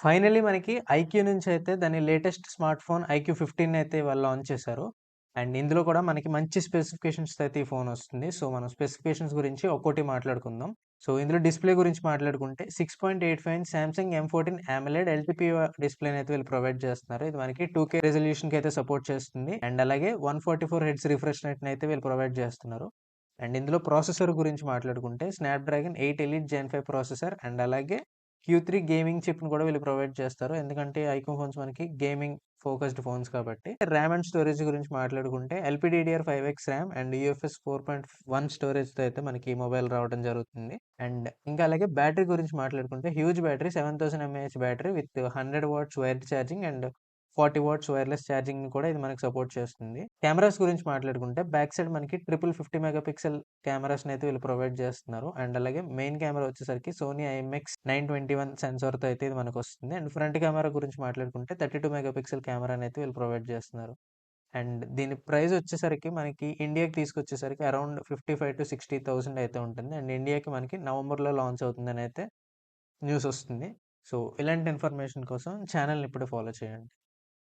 Finally మనకి IQ నుంచయితే దాని latest smart phone IQ 15 అయితే వాళ్ళు లాంచ్ చేశారు. అండ్ ఇందులో కూడా మనకి మంచి స్పెసిఫికేషన్స్‌తో అయితే ఈ ఫోన్ వస్తుంది. సో, మనం స్పెసిఫికేషన్స్ గురించి ఒక్కోటి మాట్లాడుకుందాం. సో, ఇందులో డిస్‌ప్లే గురించి మాట్లాడుకుంటే 6.85 inch Samsung M14 AMOLED LTP డిస్‌ప్లేనైతే వీళ్ళు ప్రొవైడ్ చేస్తున్నారు. ఇది మనకి 2K రిజల్యూషన్‌కి అయితే సపోర్ట్ చేస్తుంది. అండ్ అలాగే 144 హెర్ట్జ్ రిఫ్రెష్ రేట్‌నైతే వీళ్ళు ప్రొవైడ్ చేస్తున్నారు. అండ్ ఇందులో ప్రాసెసర్ గురించి మాట్లాడుకుంటే Snapdragon 8 elite gen 5 processor and అలాగే Q3 గేమింగ్ చిప్‌ని కూడా వీళ్ళు ప్రొవైడ్ చేస్తారు. ఎందుకంటే ఐక్యూ ఫోన్స్ మనకి గేమింగ్ ఫోకస్డ్ ఫోన్స్ కాబట్టి. ర్యామ్ అండ్ స్టోరేజ్ గురించి మాట్లాడుకుంటే LPDDR5X ర్యామ్ అండ్ UFS 4.1 స్టోరేజ్‌తో అయితే మనకి ఈ మొబైల్ రావడం జరుగుతుంది. అండ్ ఇంకా అలాగే బ్యాటరీ గురించి మాట్లాడుకుంటే huge battery 7000 mAh battery with 100 watts wired charging and 40 watts wireless ఛార్జింగ్‌ని కూడా ఇది మనకి సపోర్ట్ చేస్తుంది. కెమెరాస్ గురించి మాట్లాడుకుంటే బ్యాక్ సైడ్ మనకి ట్రిపుల్ 50 మెగా పిక్సెల్ కెమెరాస్‌నైతే వీళ్ళు ప్రొవైడ్ చేస్తున్నారు. అండ్ అలాగే మెయిన్ కెమెరా వచ్చేసరికి సోనీ IMX 921 సెన్సార్‌తో అయితే ఇది మనకొస్తుంది. అండ్ ఫ్రంట్ కెమెరా గురించి మాట్లాడుకుంటే 32 మెగా పిక్సెల్ కెమెరానైతే వీళ్ళు ప్రొవైడ్ చేస్తున్నారు. అండ్ దీని ప్రైస్ వచ్చేసరికి మనకి ఇండియాకి తీసుకొచ్చేసరికి అరౌండ్ 55,000-60,000 అయితే ఉంటుంది. అండ్ ఇండియాకి మనకి నవంబర్‌లో లాంచ్ అవుతుందనైతే న్యూస్ వస్తుంది. సో, ఇలాంటి ఇన్ఫర్మేషన్ కోసం ఛానెల్‌ని ఇప్పుడే ఫాలో చేయండి.